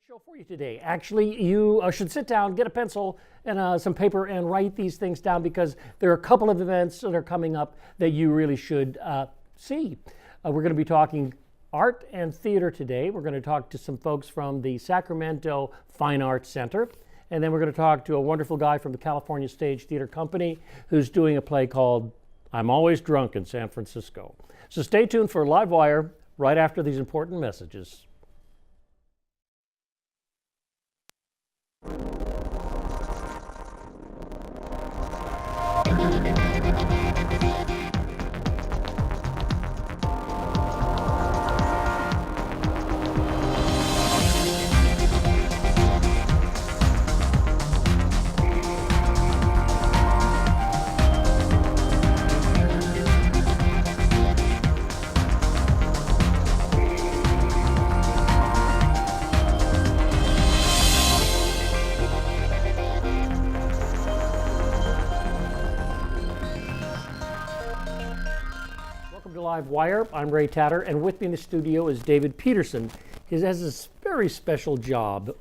Show for you today. Actually, you should sit down, get a pencil and some paper and write these things down because there are a couple of events that are coming up that you really should see. We're going to be talking art and theater today. We're going to talk to some folks from the Sacramento Fine Arts Center. And then we're going to talk to a wonderful guy from the California Stage Theater Company who's doing a play called I'm Always Drunk in San Francisco. So stay tuned for LiveWire right after these important messages. LiveWire. I'm Ray Tatter, and with me in the studio is David Petersen. He has this very special job.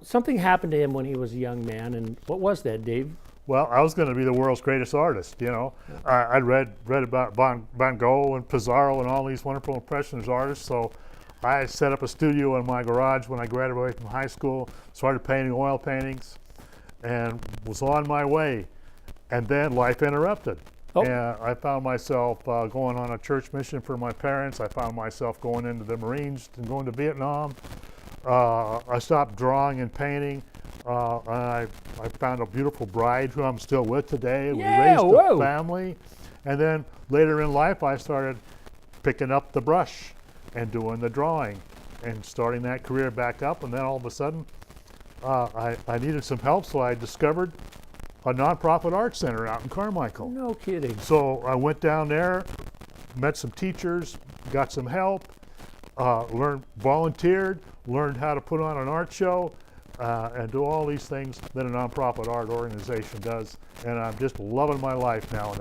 Something happened to him when he was a young man, and what was that, Dave? Well, I was going to be the world's greatest artist, you know. I'd read about Van Gogh and Pizarro and all these wonderful Impressionist artists, so I set up a studio in my garage when I graduated from high school, started painting oil paintings, and was on my way. And then life interrupted. And I found myself going on a church mission for my parents. I found myself going into the Marines and going to Vietnam. I stopped drawing and painting. And I found a beautiful bride who I'm still with today. We raised a family. And then later in life, I started picking up the brush and doing the drawing and starting that career back up. And then all of a sudden, I needed some help, so I discovered a nonprofit art center out in Carmichael. No kidding. So I went down there, met some teachers, got some help, volunteered, learned how to put on an art show, and do all these things that a nonprofit art organization does. And I'm just loving my life now over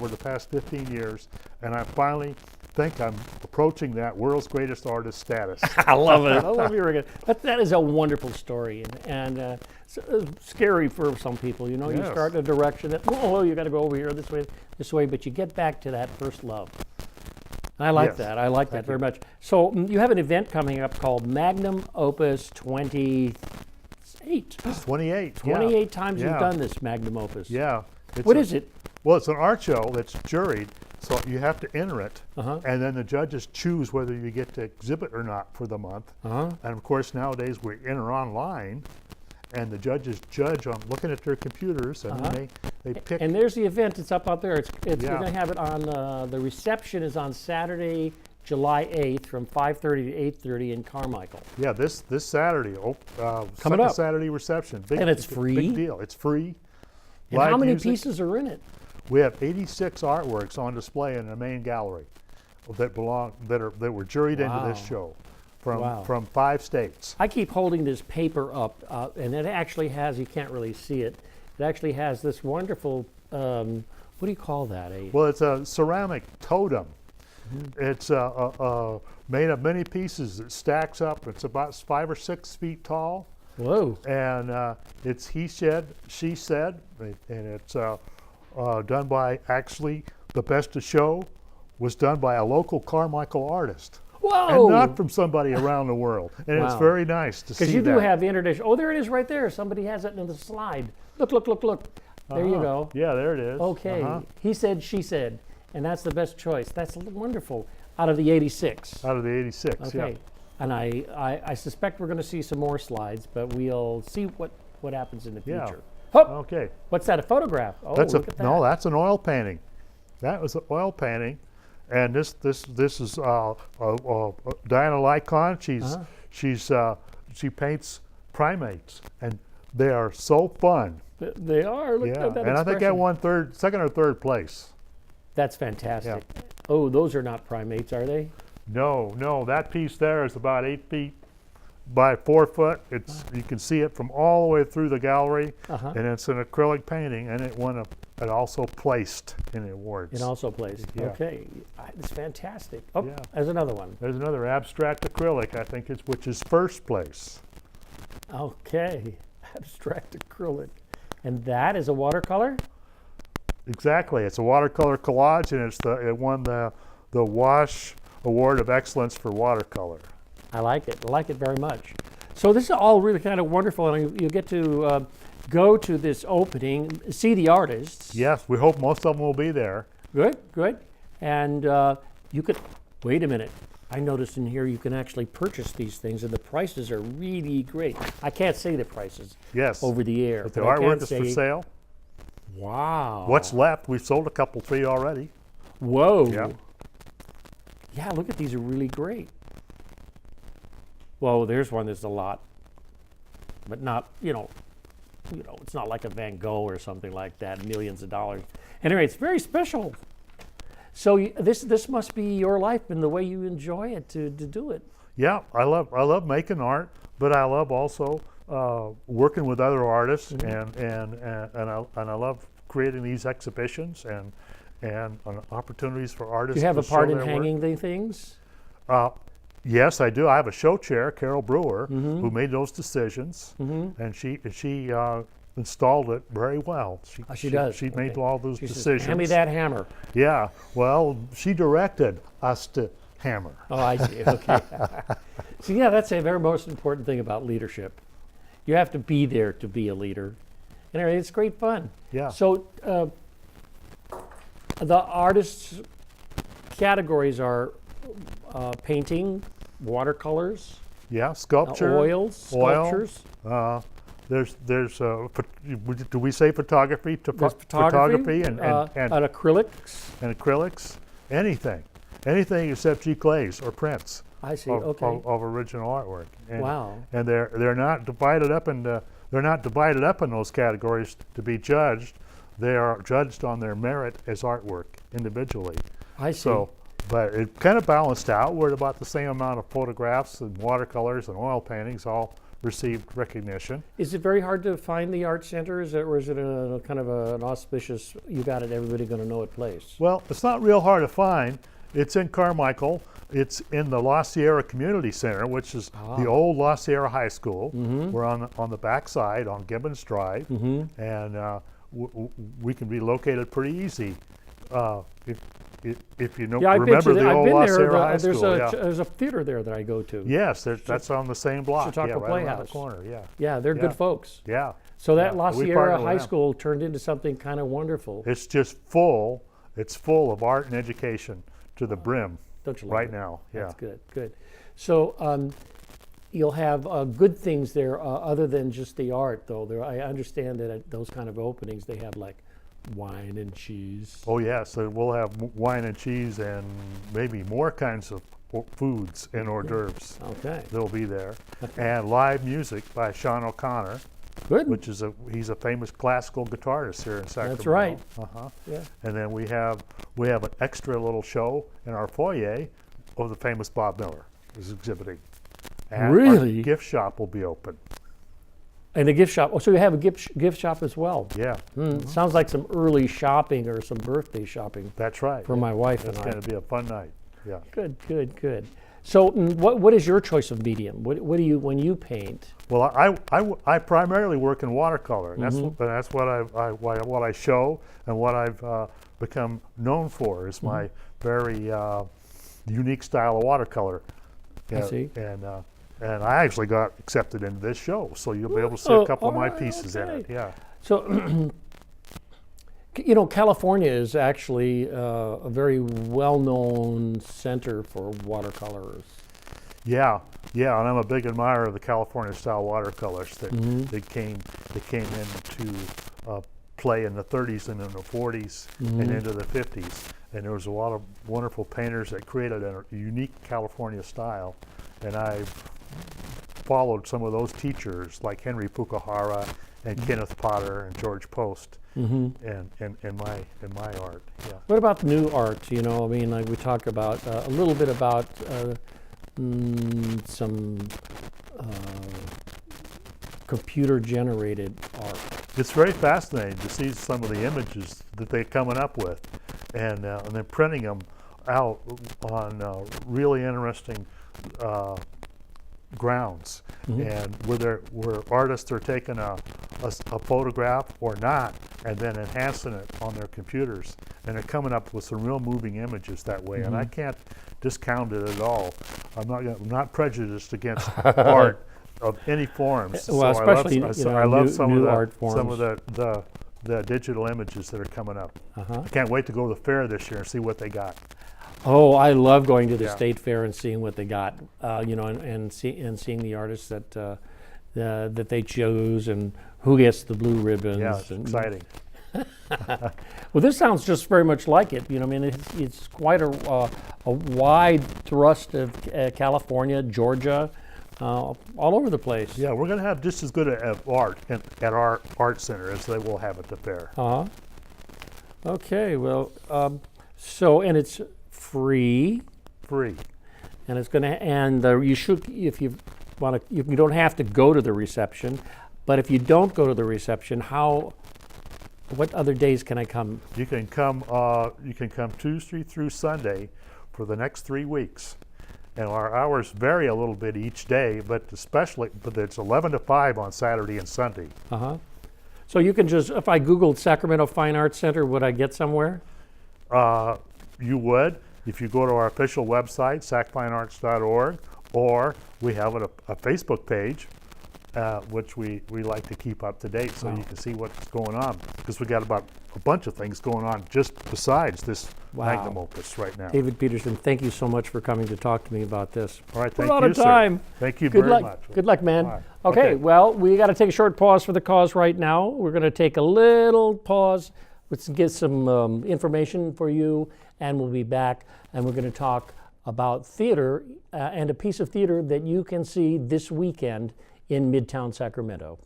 the past 15 years. And I finally think I'm approaching that world's greatest artist status. I love it. I love your again. That is a wonderful story, and scary for some people. You know, you start in a direction that you got to go over here this way, but you get back to that first love. I like that. I like that very much. So you have an event coming up called Magnum Opus XXVIII. It's 28. 28 times you've done this Magnum Opus. Yeah. What is it? Well, it's an art show that's juried, so you have to enter it, and then the judges choose whether you get to exhibit or not for the month. And of course, nowadays we enter online, and the judges judge on looking at their computers, and then they pick. And there's the event. It's up out there. We're going to have it on. The reception is on Saturday, July 8th, from 5:30 to 8:30 in Carmichael. Yeah, this Saturday. Coming up. Saturday reception. And it's free. Big deal. It's free. And how many pieces are in it? We have 86 artworks on display in the main gallery that were juried into this show from 5 states. I keep holding this paper up, and it actually has, you can't really see it, it actually has this wonderful, what do you call that? Well, it's a ceramic totem. It's made of many pieces. It stacks up. It's about 5 or 6 feet tall. Whoa. And it's he said, she said, and it's done by, actually, the best of show was done by a local Carmichael artist. Whoa! And not from somebody around the world. And it's very nice to see that. Because you do have the interdiction. Oh, there it is right there. Somebody has it in the slide. Look, look, look, look. There you go. Yeah, there it is. Okay. He said, she said. And that's the best choice. That's wonderful. Out of the 86. Out of the 86, okay. And I suspect we're going to see some more slides, but we'll see what happens in the future. Okay. What's that, a photograph? Oh, look at that. No, that's an oil painting. That was an oil painting. And this is Diana Lycon. She paints primates, and they are so fun. They are. Look at that and I think I won second or third place. That's fantastic. Yeah. Oh, those are not primates, are they? No. That piece there is about 8 feet by 4 foot. You can see it from all the way through the gallery, and it's an acrylic painting, and it also placed in the awards. It also placed. Okay, it's fantastic. Oh, there's another one. There's another abstract acrylic, I think, which is first place. Okay, abstract acrylic. And that is a watercolor? Exactly. It's a watercolor collage, and it won the Wash Award of Excellence for Watercolor. I like it. I like it very much. So this is all really kind of wonderful, and you get to go to this opening, see the artists. Yes, we hope most of them will be there. Good, good. And you could, wait a minute. I noticed in here you can actually purchase these things, and the prices are really great. I can't say the prices Yes. over the air. But the I can artwork is for say, sale. wow. What's left? We've sold a couple, 3 already. Whoa. Yeah. Yeah, look at these are really great. Whoa, there's one that's a lot, but not, it's not like a Van Gogh or something like that, millions of dollars. Anyway, it's very special. So this must be your life and the way you enjoy it to do it. Yeah, I love making art, but I love also working with other artists, and I love creating these exhibitions and opportunities for artists. Do you have to a part show in their hanging the things? work. Yes, I do. I have a show chair, Carol Brewer, who made those decisions, and she installed it very well. She does. She made Okay. all those She says, decisions. hand me that hammer. Yeah. Well, she directed us to hammer. Oh, I see. Okay. So yeah, that's a very most important thing about leadership. You have to be there to be a leader. Anyway, it's great fun. Yeah. So the artists' categories are painting, watercolors, Yeah, sculpture, oils, sculptures. There's do we say photography? There's Photography and acrylics. and acrylics, anything except G clays or prints I see. of, Okay. of original artwork. And, Wow. And they're not divided up into in those categories to be judged. They are judged on their merit as artwork individually. I see. So, but it kind of balanced out. We're at about the same amount of photographs and watercolors and oil paintings all received recognition. Is it very hard to find the art center? Or is it a kind of an auspicious, you got it, everybody going to know it place? Well, it's not real hard to find. It's in Carmichael. It's in the La Sierra Community Center, which is the old La Sierra High School. We're on the back side on Gibbons Drive, and we can be located pretty easy if you know. Yeah, I've remember been the I've old been La there. Sierra High School. There's a theater there that I go to. Yes, that's on the same block. Chautauqua right around the Playhouse. corner. Yeah. Yeah, they're Yeah. good folks. Yeah. So that Yeah, La we Sierra partner with High them. School turned into something kind of wonderful. It's just full. It's full of art and education to the brim. Don't you love right it? now? Yeah. That's good, good. So you'll have good things there other than just the art, though. I understand that at those kind of openings, they have like wine and cheese. Oh yeah, so we'll have wine and cheese and maybe more kinds of foods and hors d'oeuvres. Okay, They'll be there, and live music by Sean O'Connor, good. which is he's a famous classical guitarist here in Sacramento. That's right. Yeah. And then we have an extra little show in our foyer of the famous Bob Miller is exhibiting. And Really? our gift shop will be open. And a gift shop. Oh, so you have a gift shop as well. Yeah, Sounds like some early shopping or some birthday shopping that's right. for my wife It's and I. going to be a fun night. Yeah. Good, good, good. So what is your choice of medium? What do you, when you paint? Well, I primarily work in watercolor. And that's what I show and what I've become known for is my very unique style of watercolor. I see. And I actually got accepted into this show, so you'll be able to see a couple of my alright, pieces in it. okay. Yeah. So, California is actually a very well-known center for watercolors. Yeah, and I'm a big admirer of the California style watercolors that came into play in the 30s and in the 40s and into the 50s. And there was a lot of wonderful painters that created a unique California style. And I've followed some of those teachers like Henry Fukuhara and Kenneth Potter and George Post in my art. Yeah. What about the new art? Like we talk about a little bit about some computer-generated art. It's very fascinating to see some of the images that they're coming up with, and then printing them out on really interesting grounds, and where artists are taking a photograph or not, and then enhancing it on their computers, and they're coming up with some real moving images that way. And I can't discount it at all. I'm not prejudiced against art of any forms. Well, so especially I love new art forms. some of the digital images that are coming up. I can't wait to go to the fair this year and see what they got. Oh, I love going to the Yeah. state fair and seeing what they got, and seeing the artists that they chose and who gets the blue ribbons. Yeah, it's exciting. Well, this sounds just very much like it. I mean, it's quite a wide thrust of California, Georgia, all over the place. Yeah, we're going to have just as good art at our art center as they will have at the fair. Okay, well, and it's free. Free. And it's going to, you should, if you want to, you don't have to go to the reception, but if you don't go to the reception, what other days can I come? You can come Tuesday through Sunday for the next 3 weeks. And our hours vary a little bit each day, but it's 11 to 5 on Saturday and Sunday. So you can just, if I Googled Sacramento Fine Arts Center, would I get somewhere? You would, if you go to our official website, sacfinearts.org, or we have a Facebook page, which we like to keep up to date so you can see what's going on, because we got about a bunch of things going on just besides this Magnum Opus right now. David Petersen, thank you so much for coming to talk to me about this. All right, Put thank a lot you, of time. sir. Thank you Good very luck. much. Good luck, man. All right. Okay, well, we got to take a short pause for the cause right now. We're going to take a little pause. Let's get some information for you, and we'll be back, and we're going to talk about theater and a piece of theater that you can see this weekend in Midtown Sacramento.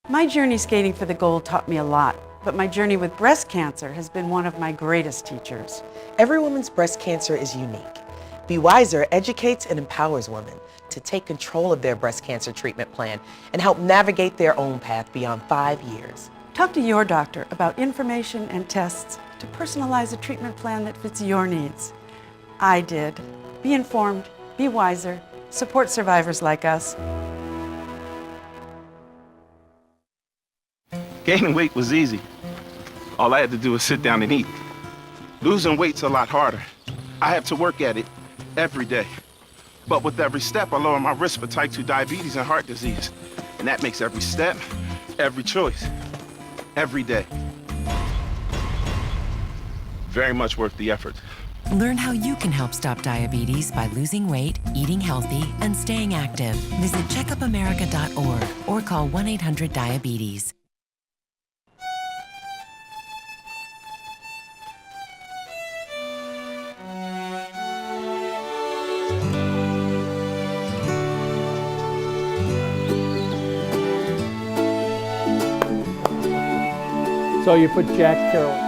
My journey skating for the gold taught me a lot, but my journey with breast cancer has been one of my greatest teachers. Every woman's breast cancer is unique. Be Wiser educates and empowers women to take control of their breast cancer treatment plan and help navigate their own path beyond 5 years. Talk to your doctor about information and tests to personalize a treatment plan that fits your needs. I did. Be informed, be wiser, support survivors like us. Gaining weight was easy. All I had to do was sit down and eat. Losing weight's a lot harder. I have to work at it every day. But with every step, I lower my risk for type 2 diabetes and heart disease. And that makes every step, every choice, every day very much worth the effort. Learn how you can help stop diabetes by losing weight, eating healthy, and staying active. Visit checkupamerica.org or call 1-800-DIABETES. So you put Jack Kerouac.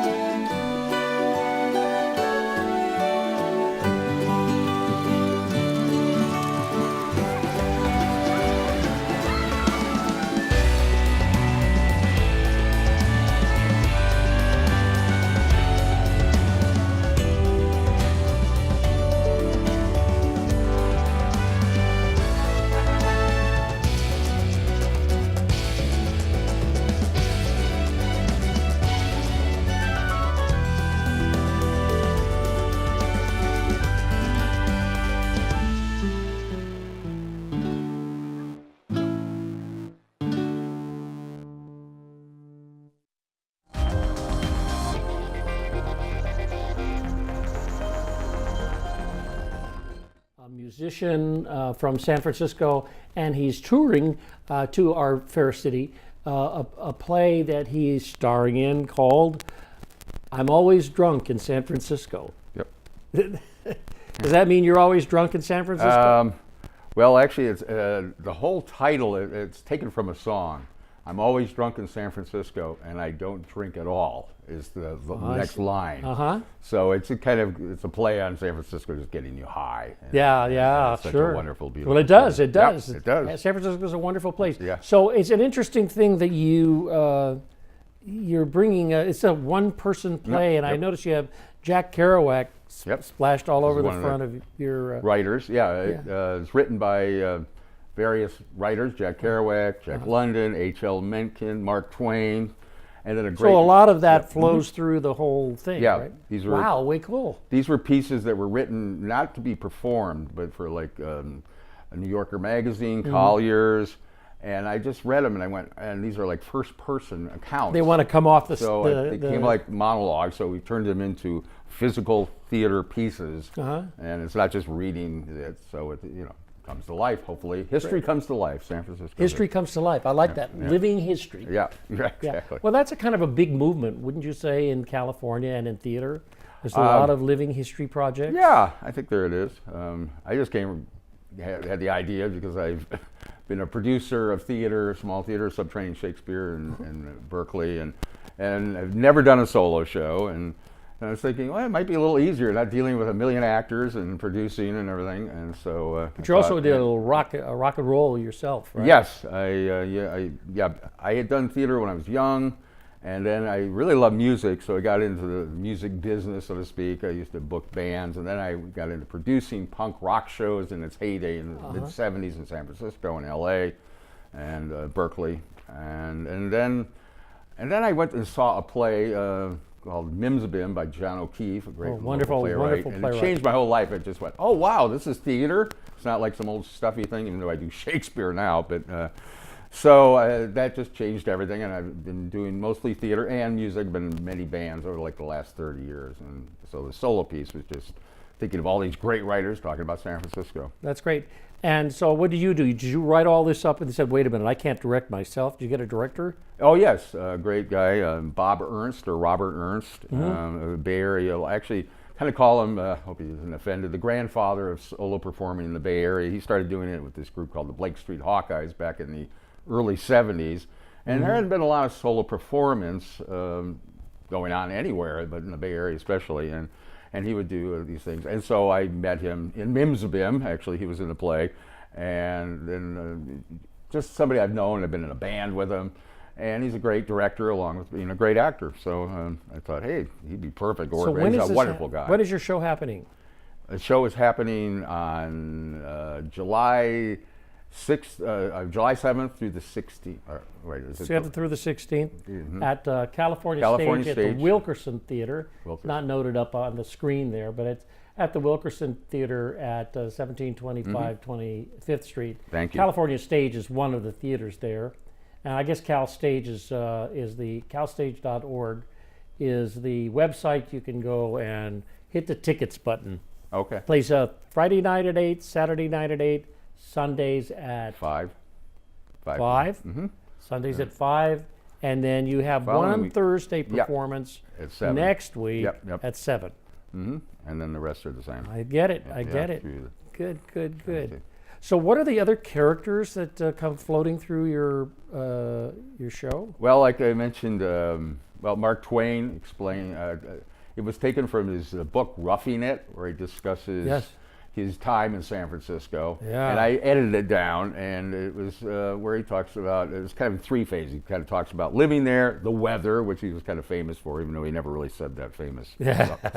Musician from San Francisco, and he's touring to our fair city, a play that he's starring in called I'm Always Drunk in San Francisco. Yep. Does that mean you're always drunk in San Francisco? Well, actually, it's the whole title, it's taken from a song. I'm always drunk in San Francisco, and I don't drink at all, is the next line. Uh-huh. So it's a play on San Francisco just getting you high. And, Yeah, it's such sure. a wonderful, beautiful Well, it does, place. it does. Yep, it does. San Francisco is a wonderful place. Yeah. So it's an interesting thing that you're bringing it's a one-person play, and I notice you have Jack Kerouac splashed all over the front of your writers. It's written by various writers: Jack Kerouac, Jack London, H.L. Mencken, Mark Twain, and then a great. So a lot of that flows through the whole thing. Yeah, right? these were wow, way cool. These were pieces that were written not to be performed, but for like a New Yorker magazine, Collier's. And I just read them, and I went, and these are like first-person accounts. They want to come off they came like monologues, so we turned them into physical theater pieces, and it's not just reading it. So it comes to life. Hopefully, history comes to life. San Francisco. History comes to life. I like that. Living history. Yeah, exactly. Well, that's a kind of a big movement, wouldn't you say, in California and in theater? There's a lot of living history projects. Yeah, I think there it is. I just had the idea because I've been a producer of theater, small theater, subtraining Shakespeare in Berkeley, and I've never done a solo show. And I was thinking, well, it might be a little easier, not dealing with a million actors and producing and everything. And so, but you also did a little rock and roll yourself, right? Yes, I had done theater when I was young. And then I really loved music, so I got into the music business, so to speak. I used to book bands, and then I got into producing punk rock shows in its heyday in the mid-'70s in San Francisco and LA and Berkeley. And then I went and saw a play called Mimsabim by John O'Keefe, a great wonderful playwright. wonderful and playwright. it changed my whole life. I just went, oh wow, this is theater. It's not like some old stuffy thing, even though I do Shakespeare now, but so that just changed everything, and I've been doing mostly theater and music. I've been in many bands over like the last 30 years, and so the solo piece was just thinking of all these great writers talking about San Francisco. That's great. And so what did you do? Did you write all this up and said, wait a minute, I can't direct myself? Did you get a director? Oh yes, a great guy, Bob Ernst or Robert Ernst, Bay Area. I actually kind of call him, hope he isn't offended, the grandfather of solo performing in the Bay Area. He started doing it with this group called the Blake Street Hawkeyes back in the early 70s, and there hadn't been a lot of solo performance going on anywhere, but in the Bay Area especially, and he would do these things. And so I met him in Mimsabim, actually he was in the play, and then just somebody I've known. I've been in a band with him, and he's a great director along with being a great actor. So I thought, hey, he'd be perfect. So when he's is a wonderful guy. When is your show happening? The show is happening on July 7th through the 16th. Through the 16th at California Stage at the Stage. Wilkerson Theater. It's not noted up on the screen there, but it's at the Wilkerson Theater at 1725 25th Street. Thank you. California Stage is one of the theaters there. And I guess Cal Stage is the calstage.org is the website. You can go and hit the tickets button. Okay. Plays Friday night at 8, Saturday night at 8, Sundays at 5. 5. Sundays at 5, and then you have Following one Thursday performance at 7. next week at 7. And then the rest are the same. I get it. I get it. Good. Okay. So, what are the other characters that come floating through your show? Well, like I mentioned, Mark Twain explained. It was taken from his book Roughing It, where he discusses his time in San Francisco. Yeah. And I edited it down, and it was where he talks about, it was kind of in 3 phases. He kind of talks about living there, the weather, which he was kind of famous for, even though he never really said that famous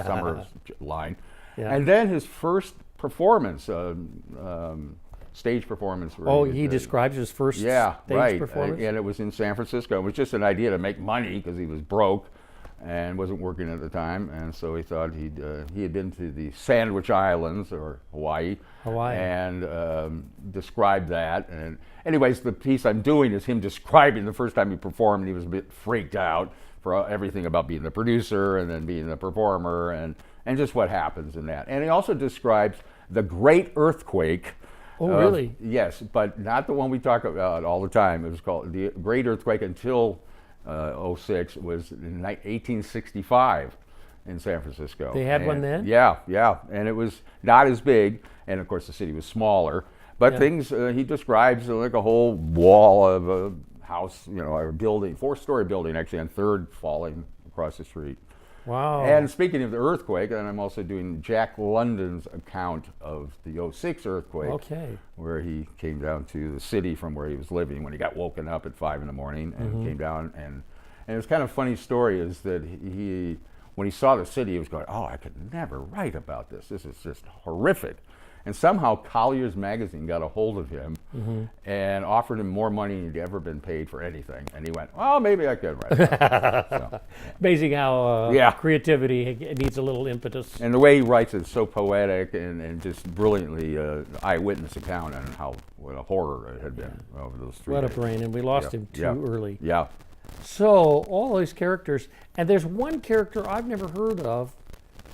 summer line. Yeah. And then his first performance, stage performance. He describes his first stage performance? And it was in San Francisco. It was just an idea to make money because he was broke and wasn't working at the time, and so he thought he had been to the Sandwich Islands or Hawaii, and described that. And anyways, the piece I'm doing is him describing the first time he performed. And he was a bit freaked out for everything about being the producer and then being the performer and just what happens in that. And he also describes the Great Earthquake. Oh, really? Yes, but not the one we talk about all the time. It was called the Great Earthquake until 06 was in 1865 in San Francisco. They had one then? Yeah, and it was not as big, and of course the city was smaller, but things he describes like a whole wall of a house, or a building, 4-story building actually, on 3rd falling across the street. Wow. And speaking of the earthquake, and I'm also doing Jack London's account of the 06 earthquake, where he came down to the city from where he was living when he got woken up at 5 in the morning and came down And it's kind of a funny story is that he when he saw the city, he was going, oh, I could never write about this. This is just horrific. And somehow Collier's magazine got a hold of him and offered him more money than he'd ever been paid for anything. And he went, well, maybe I could write about it. So, Amazing how creativity needs a little impetus. and the way he writes is so poetic and just brilliantly eyewitness account on what a horror it had been over those 3 What a days. brain, and we lost him too early. Yeah. So all these characters, and there's one character I've never heard of.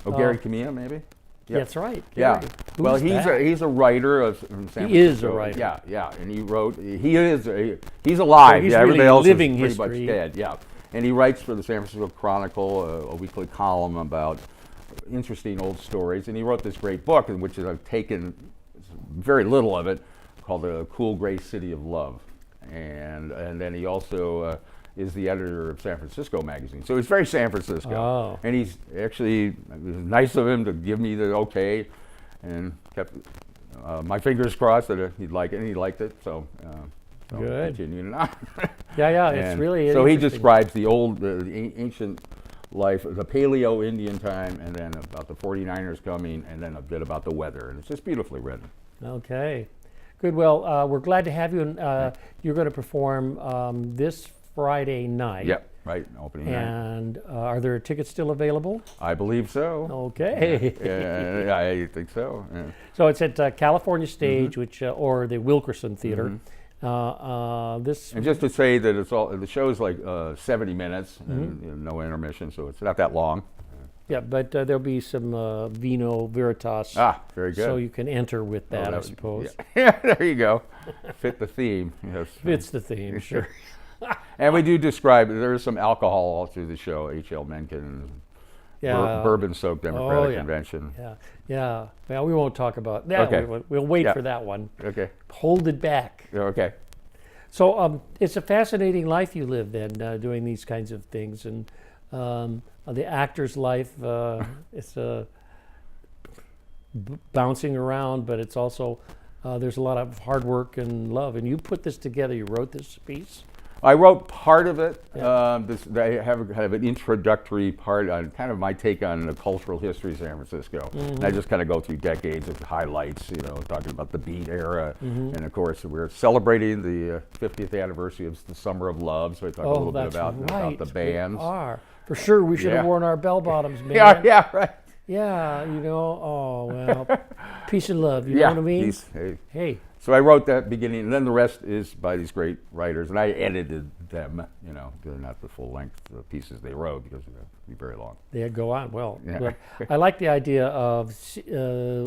Oh, Gary Kamiya, maybe? Yep. That's right. Yeah. Gary. Well, Who's he's that? he's a writer from San Francisco. He is a writer. Yeah, yeah. And he wrote. He's alive. So he's yeah, everybody really else living is pretty history. much dead. Yeah. And he writes for the San Francisco Chronicle, a weekly column about interesting old stories. And he wrote this great book, in which I've taken very little of it, called "The Cool Gray City of Love." And then he also is the editor of San Francisco magazine. So he's very San Francisco. Oh. And he's actually, it was nice of him to give me the okay, and kept my fingers crossed that he'd like it, and he liked it. So, Good. continuing on. Yeah, it's And really so he interesting. describes the old, the ancient life, the Paleo-Indian time, and then about the 49ers coming, and then a bit about the weather, and it's just beautifully written. Okay. Good. Well, we're glad to have you. And you're going to perform this Friday night. Yep, right, opening night. And are there tickets still available? I believe so. Okay. Yeah, I think so. Yeah. So it's at California Stage, which or the Wilkerson Theater. This And just to say that it's all, the show's like 70 minutes, and no intermission, so it's not that long. yeah, but there'll be some Vino Veritas. Ah, very good. So you can enter with that, I that- suppose. Yeah, there you go. Fit the theme. Yes. Fits the theme, sure. And we do describe, there is some alcohol all through the show, H.L. Mencken, Yeah. bourbon-soaked Democratic yeah. Convention. Yeah. Well, we won't talk about that. Okay. We'll wait Yeah. for that one. Okay, Hold it back. okay. So it's a fascinating life you live then, doing these kinds of things, and the actor's life. It's bouncing around, but it's also there's a lot of hard work and love. And you put this together. You wrote this piece. I wrote part of it. Yeah. I have kind of an introductory part on kind of my take on the cultural history of San Francisco. And I just kind of go through decades of highlights, talking about the Beat era. And of course, we're celebrating the 50th anniversary of the Summer of Love, so I talk a little bit that's about right. the bands. We are. For sure, we should have Yeah. worn our bell bottoms, man. Yeah, right. Yeah, oh, well, peace and love, you know what I mean? Hey. So I wrote that beginning, and then the rest is by these great writers, and I edited them. They're not the full length pieces they wrote because they'd be very long. They go on. Well, Yeah. well, I like the idea of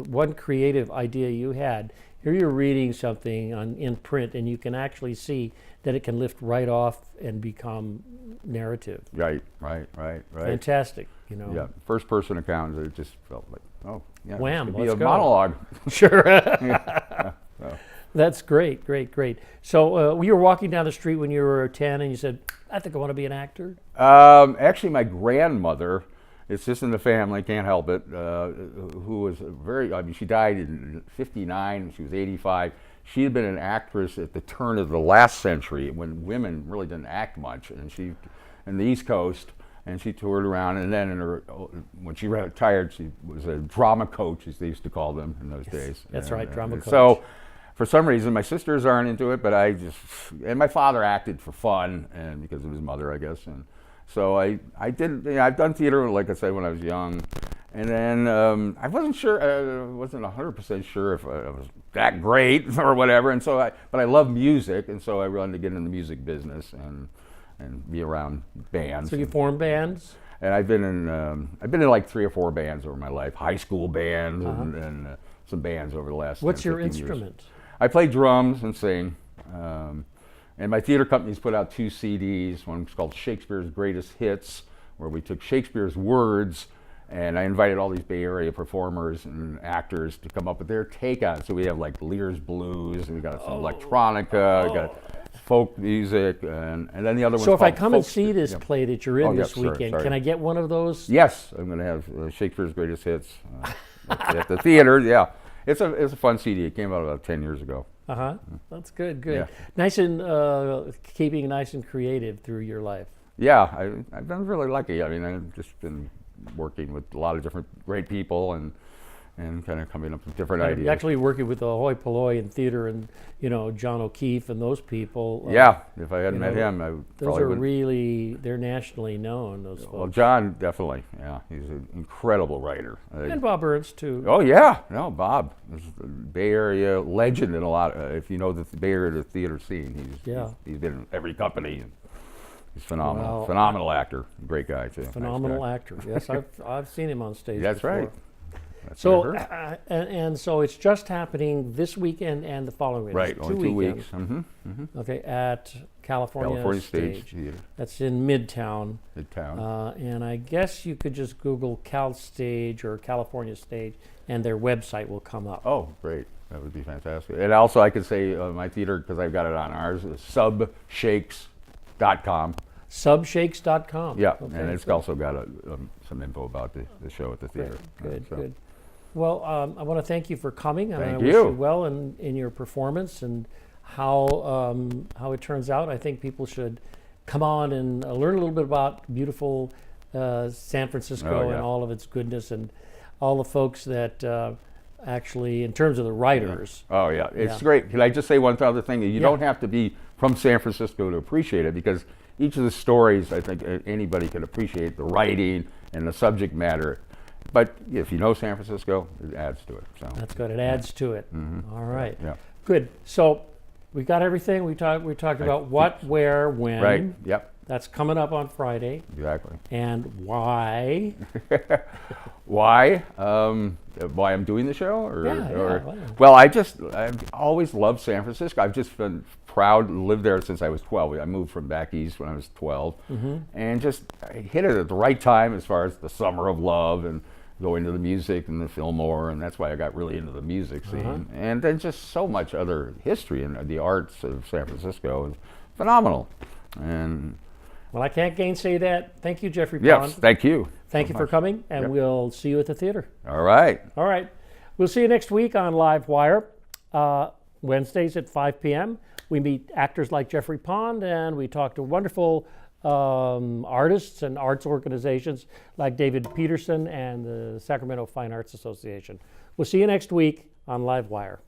one creative idea you had. Here you're reading something in print, and you can actually see that it can lift right off and become narrative. Right. Fantastic, Yeah, first person account, it just felt like, oh, yeah, Wham, this could be let's a go. monologue. Sure. So. That's great. So you were walking down the street when you were 10, and you said, I think I want to be an actor. Actually, my grandmother, it's just in the family, can't help it, who was she died in 59, she was 85. She had been an actress at the turn of the last century when women really didn't act much, and she, in the East Coast, and she toured around, and then when she retired, she was a drama coach, as they used to call them in those days. That's right, drama coach. So, for some reason, my sisters aren't into it, but and my father acted for fun, and because of his mother, I guess, and so I did. I've done theater, like I said, when I was young, and then I wasn't sure, I wasn't 100% sure if I was that great or whatever, and so but I love music, and so I wanted to get in the music business and be around bands. So you formed bands? And I've been in like 3 or 4 bands over my life, high school bands and some bands over the last. What's your 15 years. instrument? I play drums and sing. And my theater company's put out 2 CDs. One's called Shakespeare's Greatest Hits, where we took Shakespeare's words, and I invited all these Bay Area performers and actors to come up with their take on it. So we have like Lear's Blues, and we got some electronica, we got folk music, and then the other one. So if I come and see this play that you're in this sorry, weekend, sorry. can I get one of those? Yes, I'm going to have Shakespeare's Greatest Hits at the theater. Yeah, it's a fun CD. It came out about 10 years ago. That's good. Yeah. Nice and keeping nice and creative through your life. Yeah, I've been really lucky. I mean, I've just been working with a lot of different great people and kind of coming up with different ideas. Actually working with the hoi polloi in theater and, John O'Keefe and those people. Yeah, if I hadn't met him, I Those probably are wouldn't. really, they're nationally known, those Well, folks. John, definitely, yeah. He's an incredible writer. And Bob Ernst, too. Oh, yeah. No, Bob is a Bay Area legend in a lot. If you know the Bay Area theater scene, he's been in every company. And he's phenomenal. Well, phenomenal actor. Great guy, too. Nice Phenomenal guy. actor. Yes, I've seen him on stage That's before. right. That's So, what I heard. and so it's just happening this weekend and the following weekend. Right, It's only 2 weekends. weeks. Mm-hmm. Okay, at California Stage Theater, That's in Midtown. Midtown. And I guess you could just Google Cal Stage or California Stage, and their website will come up. Oh, great. That would be fantastic. And also, I could say my theater, because I've got it on ours, is subshakes.com. Subshakes.com. Yeah, Okay, and it's good. also got some info about the show at the theater. Good, So, good. Well, I want to thank you for coming, and I Thank wish you. you well in your performance and how it turns out. I think people should come on and learn a little bit about beautiful San Francisco Oh, yeah. and all of its goodness and all the folks that actually, in terms of the writers. Oh, yeah. It's Yeah. great. Can I just say one other thing? You don't have to be from San Francisco to appreciate it, because each of the stories, I think anybody can appreciate the writing and the subject matter. But if you know San Francisco, it adds to it. So That's good. It adds to it. All right. Yeah. Good. So we got everything. We talked about what, where, when. Right. Yep. That's coming up on Friday. Exactly. And why? Why? Why I'm doing the show? Yeah. Well, I've always loved San Francisco. I've just been proud to live there since I was 12. I moved from back east when I was 12, and I hit it at the right time as far as the summer of love and going to the music and the Fillmore, and that's why I got really into the music scene. And then just so much other history and the arts of San Francisco is phenomenal. And Well, I can't gainsay that. Thank you, Geoffrey Pond. yes, thank you. Thank so you for much. coming, and Yep. we'll see you at the theater. All right. All right. We'll see you next week on LiveWire, Wednesdays at 5 p.m. We meet actors like Geoffrey Pond, and we talk to wonderful artists and arts organizations like David Petersen and the Sacramento Fine Arts Association. We'll see you next week on LiveWire.